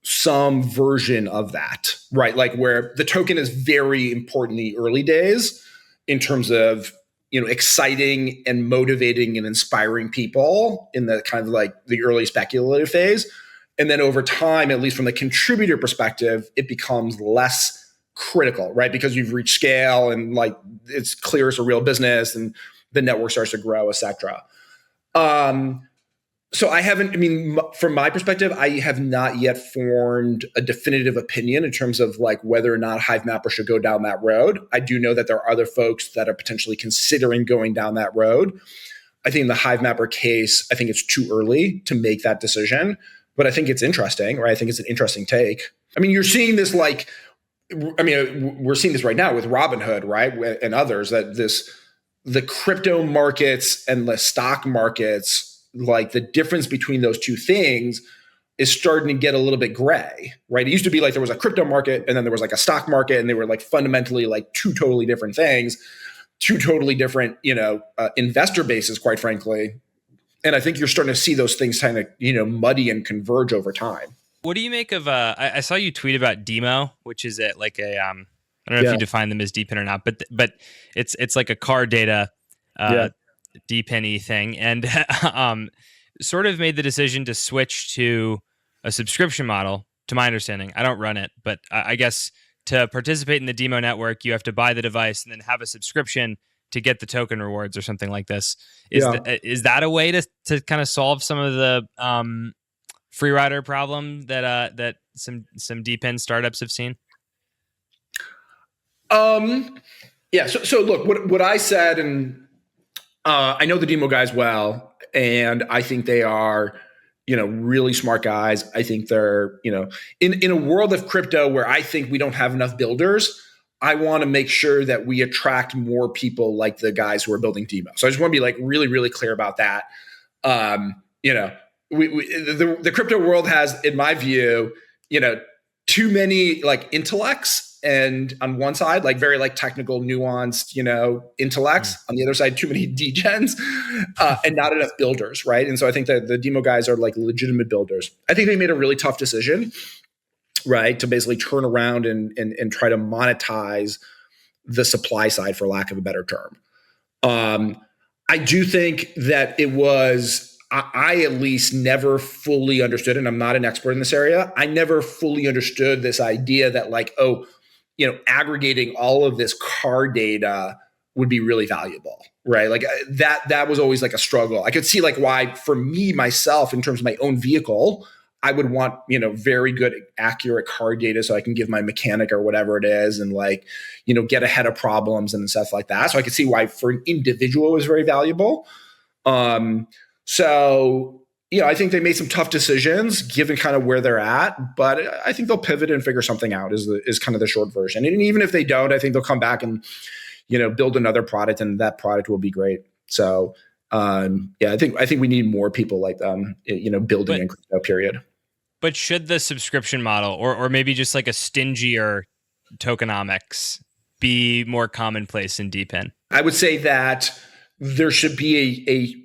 some version of that, right? Like where the token is very important in the early days in terms of, exciting and motivating and inspiring people in the kind of like the early speculative phase. And then over time, at least from the contributor perspective, it becomes less critical, right? Because you've reached scale and like it's clear it's a real business and the network starts to grow, et cetera. So from my perspective, I have not yet formed a definitive opinion in terms of like whether or not Hivemapper should go down that road. I do know that there are other folks that are potentially considering going down that road. I think in the Hivemapper case, I think it's too early to make that decision, but I think it's interesting, right? I think it's an interesting take. I mean, you're seeing this we're seeing this right now with Robinhood, right? And others the crypto markets and the stock markets, like the difference between those two things is starting to get a little bit gray, right? It used to be like there was a crypto market and then there was like a stock market, and they were like fundamentally like two totally different things, two totally different, investor bases, quite frankly. And I think you're starting to see those things kind of, muddy and converge over time. What do you make of, I saw you tweet about Demo, which is I don't know if you define them as DePIN or not, but it's like a car data, DePIN-y thing, and sort of made the decision to switch to a subscription model, to my understanding. I don't run it, but I guess to participate in the Demo network, you have to buy the device and then have a subscription to get the token rewards or something like this. Is that a way to kind of solve some of the free rider problem that some DePIN startups have seen? Yeah. So look, what I said, and I know the demo guys well, and I think they are, really smart guys. I think they're, in a world of crypto where I think we don't have enough builders, I want to make sure that we attract more people like the guys who are building demo. So I just want to be like really, really clear about that. The crypto world has, in my view, too many like intellects, and on one side, like very like technical, nuanced, intellects. On the other side, too many degens, and not enough builders, right? And so I think that the demo guys are like legitimate builders. I think they made a really tough decision, right, to basically turn around and try to monetize the supply side, for lack of a better term. I do think that it was. I at least never fully understood, and I'm not an expert in this area. I never fully understood this idea that like, aggregating all of this car data would be really valuable, right? Like that was always like a struggle. I could see like why for me, myself, in terms of my own vehicle, I would want, very good, accurate car data so I can give my mechanic or whatever it is and like, get ahead of problems and stuff like that. So I could see why for an individual it was very valuable. So, I think they made some tough decisions given kind of where they're at, but I think they'll pivot and figure something out is kind of the short version. And even if they don't, I think they'll come back and, build another product, and that product will be great. So, I think we need more people like them, building in crypto, period. But should the subscription model or maybe just like a stingier tokenomics be more commonplace in DePIN? I would say that there should be a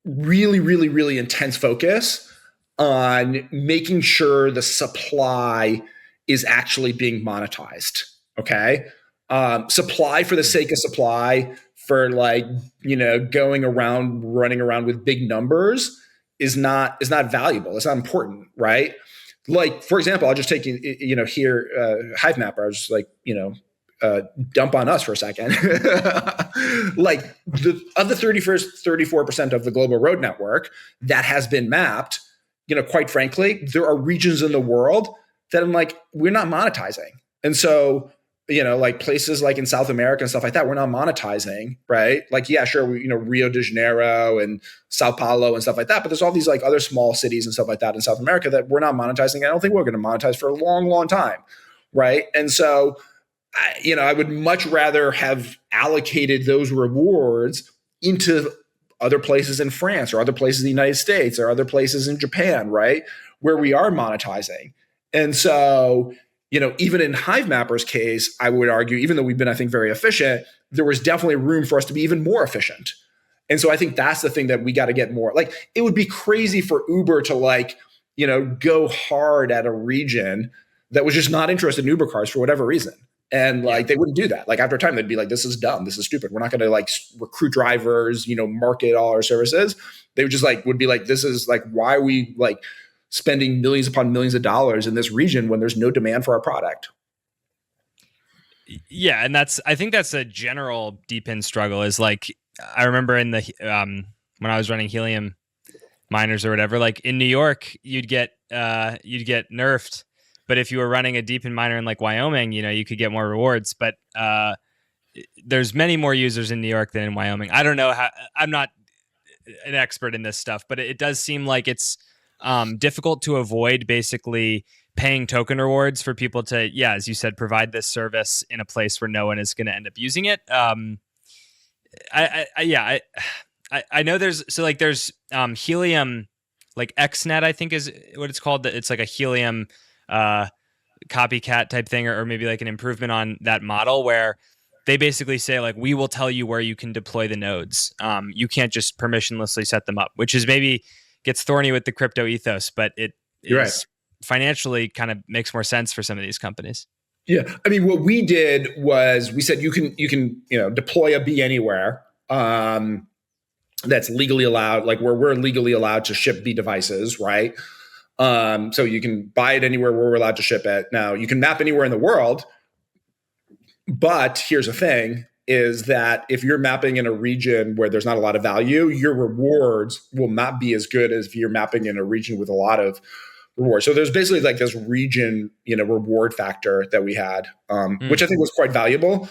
really, really, really intense focus on making sure the supply is actually being monetized. Okay. Supply for the sake of supply, for like, going around, running around with big numbers is not valuable. It's not important. Right. Like, for example, I'll just take, here, Hivemapper. I was just like, dump on us for a second. Like of the 34% of the global road network that has been mapped, quite frankly, there are regions in the world that I'm like, we're not monetizing. And so, like places like in South America and stuff like that, we're not monetizing, right? Like, yeah, sure. Rio de Janeiro and Sao Paulo and stuff like that. But there's all these like other small cities and stuff like that in South America that we're not monetizing. I don't think we're going to monetize for a long, long time. Right. And so, I would much rather have allocated those rewards into other places in France or other places in the United States or other places in Japan, right, where we are monetizing. And so, even in Hivemapper's case, I would argue, even though we've been, I think, very efficient, there was definitely room for us to be even more efficient. And so I think that's the thing that we got to get more. Like, it would be crazy for Uber to like, go hard at a region that was just not interested in Uber cars for whatever reason. And like, they wouldn't do that. Like after a time, they'd be like, this is dumb. This is stupid. We're not going to like recruit drivers, market all our services. They would just like, would be like, this is like, why are we like spending millions upon millions of dollars in this region when there's no demand for our product? Yeah. And I think that's a general DePIN struggle is like, I remember in the, when I was running Helium miners or whatever, like in New York, you'd get nerfed. But if you were running a DePIN miner in like Wyoming, you could get more rewards. But there's many more users in New York than in Wyoming. I don't know how. I'm not an expert in this stuff, but it does seem like it's difficult to avoid basically paying token rewards for people to, as you said, provide this service in a place where no one is going to end up using it. I know there's Helium, like XNet, I think is what it's called. It's like a Helium copycat type thing, or maybe like an improvement on that model where they basically say like, we will tell you where you can deploy the nodes. You can't just permissionlessly set them up, which is maybe gets thorny with the crypto ethos, but it is financially kind of makes more sense for some of these companies. Yeah. I mean, what we did was we said, you can deploy a B anywhere. That's legally allowed, like where we're legally allowed to ship B devices, right? So you can buy it anywhere where we're allowed to ship it. Now you can map anywhere in the world, but here's the thing is that if you're mapping in a region where there's not a lot of value, your rewards will not be as good as if you're mapping in a region with a lot of reward. So there's basically like this region, reward factor that we had, which I think was quite valuable.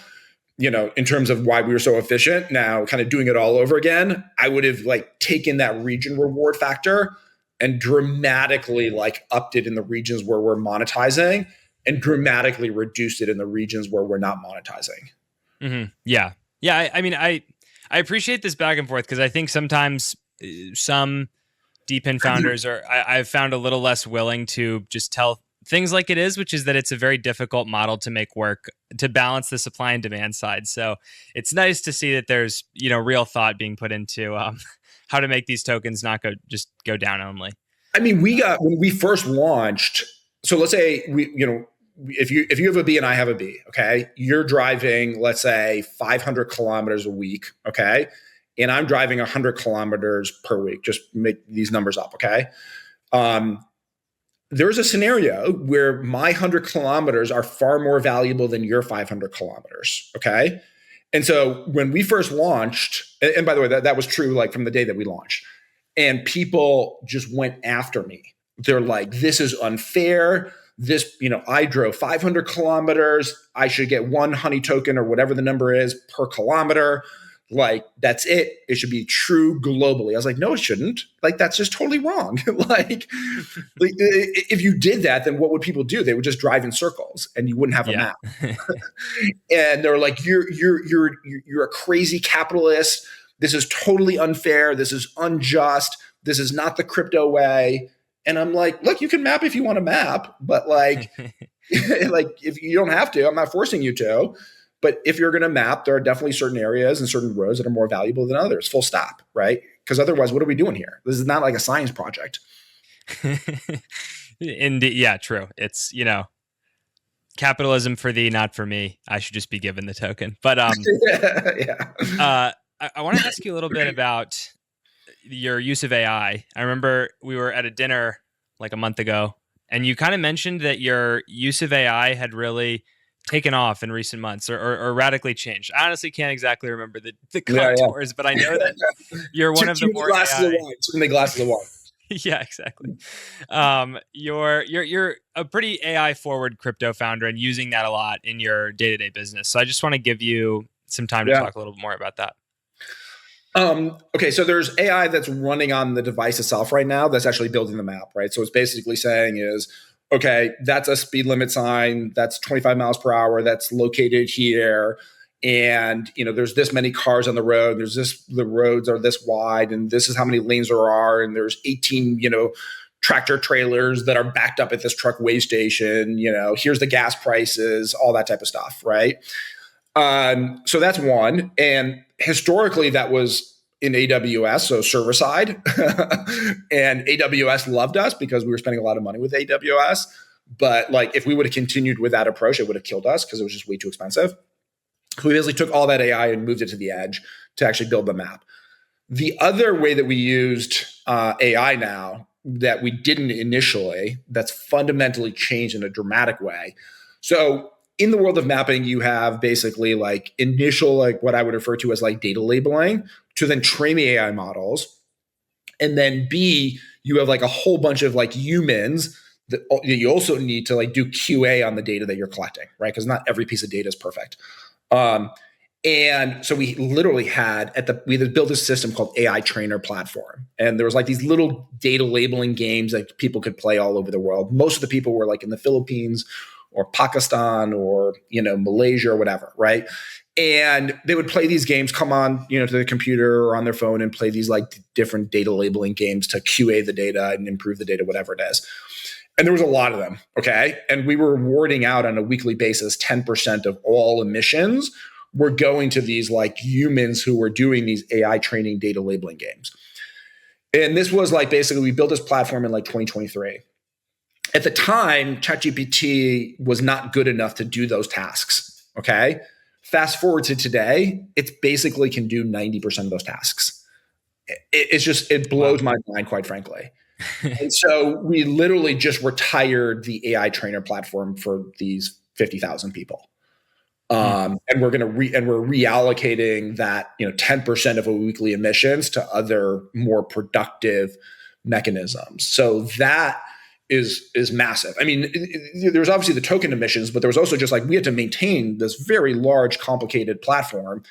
in terms of why we were so efficient, now kind of doing it all over again, I would have like taken that region reward factor and dramatically like upped it in the regions where we're monetizing and dramatically reduced it in the regions where we're not monetizing. Mm-hmm. Yeah. Yeah. I mean, I appreciate this back and forth because I think sometimes some DePIN founders I've found a little less willing to just tell things like it is, which is that it's a very difficult model to make work to balance the supply and demand side. So it's nice to see that there's, real thought being put into how to make these tokens not go down only. I mean, when we first launched, so let's say if you have a B and I have a B, okay, you're driving, let's say 500 kilometers a week, okay, and I'm driving 100 kilometers per week. Just make these numbers up, okay? There's a scenario where my 100 kilometers are far more valuable than your 500 kilometers, okay? And so when we first launched, and by the way, that was true like from the day that we launched, and people just went after me. They're like, this is unfair. This, I drove 500 kilometers. I should get one honey token or whatever the number is per kilometer. Like, that's it. It should be true globally. I was like, no, it shouldn't. Like, that's just totally wrong. like, if you did that, then what would people do? They would just drive in circles and you wouldn't have a map. And they're like, you're a crazy capitalist. This is totally unfair. This is unjust. This is not the crypto way. And I'm like, look, you can map if you want to map, but like, like if you don't have to, I'm not forcing you to. But if you're going to map, there are definitely certain areas and certain roads that are more valuable than others, full stop, right? Because otherwise, what are we doing here? This is not like a science project. Indeed, yeah, true. It's, capitalism for thee, not for me. I should just be given the token. But yeah. I want to ask you a little bit about your use of AI. I remember we were at a dinner like a month ago, and you kind of mentioned that your use of AI had really taken off in recent months or radically changed. I honestly can't exactly remember the contours, but I know that you're one of the more glasses of wine. Too many glasses of wine. Yeah, exactly. You're a pretty AI forward crypto founder and using that a lot in your day-to-day business. So I just want to give you some time to talk a little bit more about that. Okay, so there's AI that's running on the device itself right now that's actually building the map, right? So it's basically saying is, okay, that's a speed limit sign, that's 25 miles per hour, that's located here, and there's this many cars on the road, the roads are this wide, and this is how many lanes there are, and there's 18, tractor trailers that are backed up at this truck weigh station, here's the gas prices, all that type of stuff, right? So that's one. And historically that was in AWS, so server side. And AWS loved us because we were spending a lot of money with AWS. But like if we would have continued with that approach, it would have killed us because it was just way too expensive. So we basically took all that AI and moved it to the edge to actually build the map. The other way that we used AI now that we didn't initially, that's fundamentally changed in a dramatic way. So in the world of mapping, you have basically like initial, like what I would refer to as like data labeling to then train the AI models. And then B, you have like a whole bunch of like humans that you also need to like do QA on the data that you're collecting, right? Because not every piece of data is perfect. And so we literally we had built a system called AI Trainer Platform. And there was like these little data labeling games that people could play all over the world. Most of the people were like in the Philippines or Pakistan or, Malaysia or whatever, right? And they would play these games, come on, to the computer or on their phone and play these like different data labeling games to QA the data and improve the data, whatever it is. And there was a lot of them, okay? And we were rewarding out on a weekly basis 10% of all emissions were going to these like humans who were doing these AI training data labeling games. And this was like basically we built this platform in like 2023. At the time, ChatGPT was not good enough to do those tasks, okay? Fast forward to today, it basically can do 90% of those tasks. It blows my mind, quite frankly. And so we literally just retired the AI trainer platform for these 50,000 people. And we're reallocating that, 10% of a weekly emissions to other more productive mechanisms. So that is massive. I mean, there's obviously the token emissions, but there was also just like we had to maintain this very large, complicated platform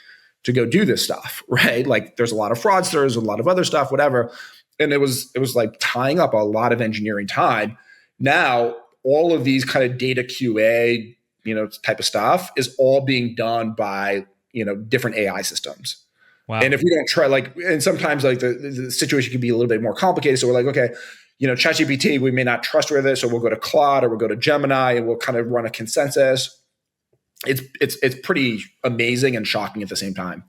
to go do this stuff, right? Like there's a lot of fraudsters, a lot of other stuff, whatever. And it was like tying up a lot of engineering time. Now, all of these kind of data QA, type of stuff is all being done by, different AI systems. Wow. And if we don't try, and sometimes like the situation can be a little bit more complicated. So we're like, okay, ChatGPT, we may not trust with it. So we'll go to Claude or we'll go to Gemini and we'll kind of run a consensus. It's pretty amazing and shocking at the same time.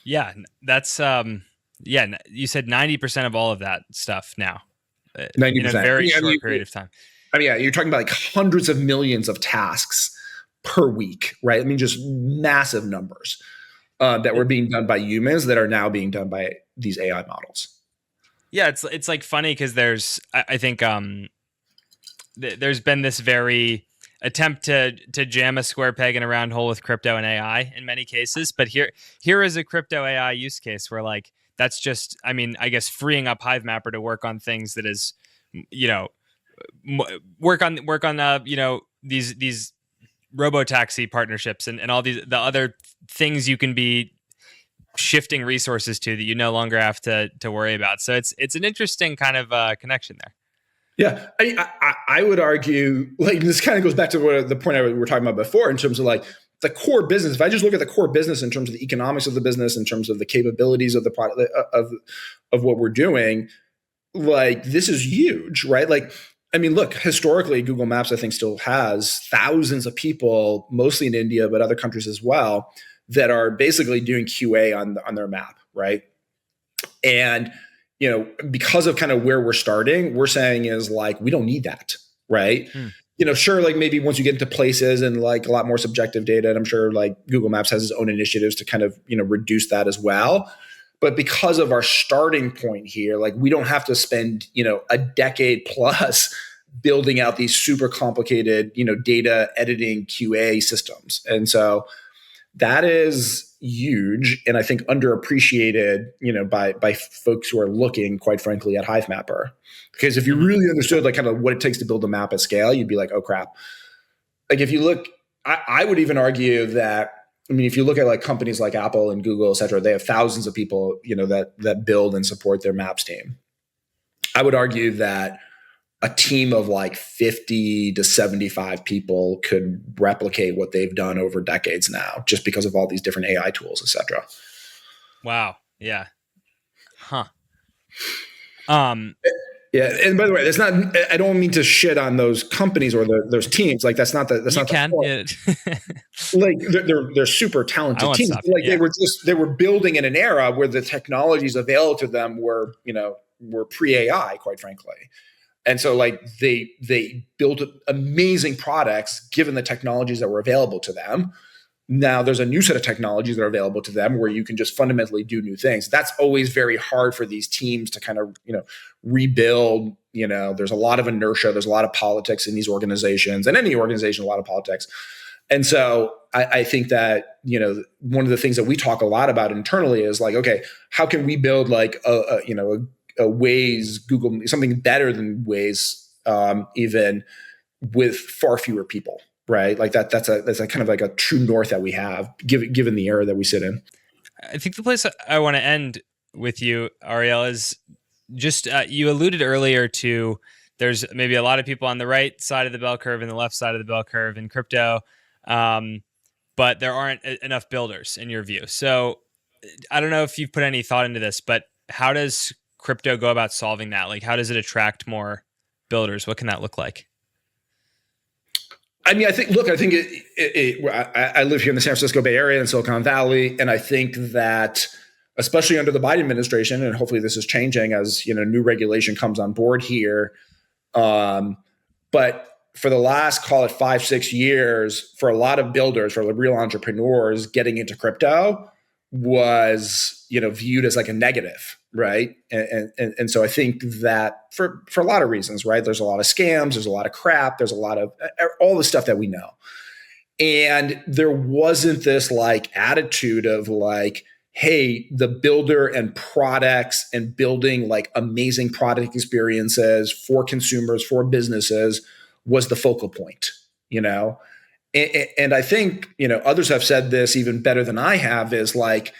Yeah, that's you said 90% of all of that stuff now 90%. In a very short period of time. I mean, yeah, you're talking about like hundreds of millions of tasks per week, right? I mean, just massive numbers that were being done by humans that are now being done by these AI models. Yeah, it's like funny because I think there's been this very attempt to jam a square peg in a round hole with crypto and AI in many cases, but here is a crypto AI use case where like that's just, I mean, I guess freeing up Hivemapper to work on things that is, work on these Robotaxi partnerships and all the other things you can be shifting resources to that you no longer have to worry about. So it's an interesting kind of connection there. Yeah, I would argue, like, this kind of goes back to the point we were talking about before in terms of like the core business. If I just look at the core business in terms of the economics of the business, in terms of the capabilities of the product of what we're doing, like this is huge, right? Like, I mean, look, historically, Google Maps, I think, still has thousands of people, mostly in India, but other countries as well, that are basically doing QA on their map, right? And because of kind of where we're starting, we're saying is like, we don't need that, right? Sure, like maybe once you get into places and like a lot more subjective data, and I'm sure like Google Maps has its own initiatives to kind of, reduce that as well. But because of our starting point here, like we don't have to spend, a decade plus building out these super complicated, data editing QA systems. And so that is huge, and I think underappreciated, by folks who are looking, quite frankly, at Hivemapper. Because if you really understood like kind of what it takes to build a map at scale, you'd be like, oh crap. Like if you look, I would even argue that, I mean, if you look at like companies like Apple and Google, et cetera, they have thousands of people, that build and support their maps team. I would argue that a team of like 50 to 75 people could replicate what they've done over decades now, just because of all these different AI tools, et cetera. Wow. Yeah. Huh. Yeah. And by the way, that's not, I don't mean to shit on those companies or those teams. Like that's not the, that's you not can. the like they're super talented teams. Like they were building in an era where the technologies available to them were pre-AI, quite frankly. And so like they built amazing products given the technologies that were available to them. Now there's a new set of technologies that are available to them where you can just fundamentally do new things. That's always very hard for these teams to kind of, rebuild. There's a lot of inertia. There's a lot of politics in these organizations, and any organization, a lot of politics. And so I think that, one of the things that we talk a lot about internally is like, okay, how can we build like a Waze, Google, something better than Waze, even with far fewer people, right? Like that's a kind of like a true north that we have, given the era that we sit in. I think the place I want to end with you, Ariel, is just you alluded earlier to there's maybe a lot of people on the right side of the bell curve and the left side of the bell curve in crypto, but there aren't enough builders in your view. So I don't know if you've put any thought into this, but how does crypto go about solving that? Like, how does it attract more builders? What can that look like? I mean, I think I live here in the San Francisco Bay Area in Silicon Valley, and I think that especially under the Biden administration, and hopefully this is changing as new regulation comes on board here. But for the last, call it 5-6 years, for a lot of builders, for real entrepreneurs, getting into crypto was viewed as like a negative, right? And so I think that for a lot of reasons, right? There's a lot of scams, there's a lot of crap, there's a lot of all the stuff that we know. And there wasn't this like attitude of like, hey, the builder and products and building like amazing product experiences for consumers, for businesses was the focal point, you know? And I think, you know, others have said this even better than I have, is like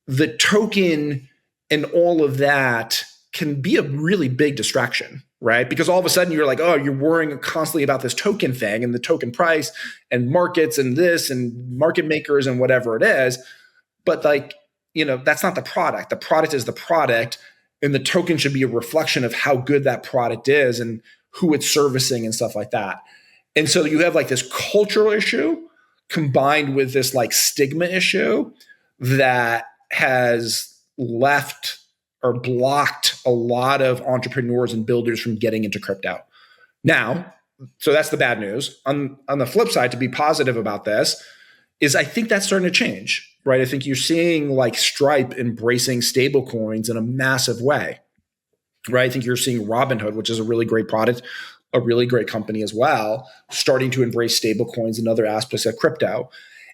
the token and all of that can be a really big distraction, right? Because all of a sudden you're like, oh, you're worrying constantly about this token thing and the token price and markets and this and market makers and whatever it is. But like, you know, that's not the product. The product is the product, and the token should be a reflection of how good that product is and who it's servicing and stuff like that. And so you have like this cultural issue combined with this like stigma issue that has left or blocked a lot of entrepreneurs and builders from getting into crypto. Now, so that's the bad news. On the flip side, to be positive about this, is I think that's starting to change, right? I think you're seeing like Stripe embracing stable coins in a massive way, right? I think you're seeing Robinhood, which is a really great product, a really great company as well, starting to embrace stable coins and other aspects of crypto.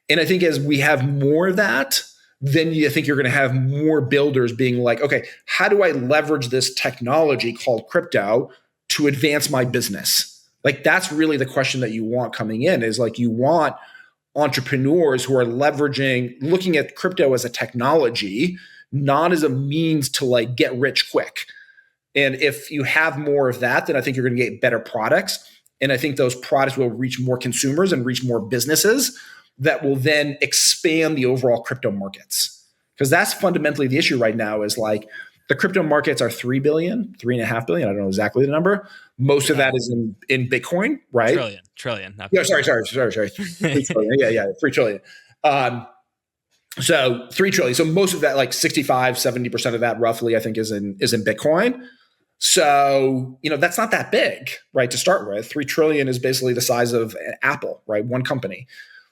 And I think as we have more of that, then I think you're going to have more builders being like, okay, how do I leverage this technology called crypto to advance my business? Like that's really the question that you want coming in, is like you want entrepreneurs who are looking at crypto as a technology, not as a means to like get rich quick. And if you have more of that, then I think you're going to get better products. And I think those products will reach more consumers and reach more businesses that will then expand the overall crypto markets. Because that's fundamentally the issue right now, is like the crypto markets are 3 billion, 3.5 billion. I don't know exactly the number. Most of that is in Bitcoin, right? Trillion. Yeah, sorry. 3 trillion. Yeah, 3 trillion. So 3 trillion. So most of that, like 65-70% of that roughly, I think is in Bitcoin. So, you know, that's not that big, right? To start with, 3 trillion is basically the size of Apple, right? One company.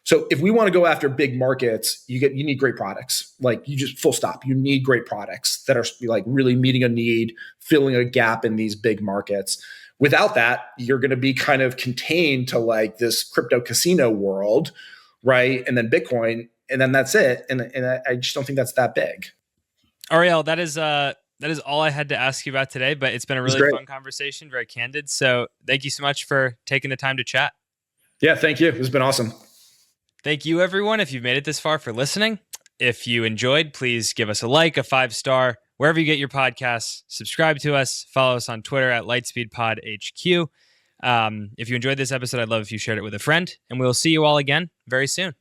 So if we want to go after big markets, you need great products. Like you just full stop. You need great products that are like really meeting a need, filling a gap in these big markets. Without that, you're going to be kind of contained to like this crypto casino world, right? And then Bitcoin, and then that's it. And I just don't think that's that big. Ariel, that is all I had to ask you about today, but it's been a really fun conversation, very candid. So thank you so much for taking the time to chat. Yeah, thank you. It's been awesome. Thank you, everyone, if you've made it this far, for listening. If you enjoyed, please give us a like, a 5-star, wherever you get your podcasts. Subscribe to us. Follow us on Twitter at LightspeedPodHQ. If you enjoyed this episode, I'd love if you shared it with a friend, and we'll see you all again very soon.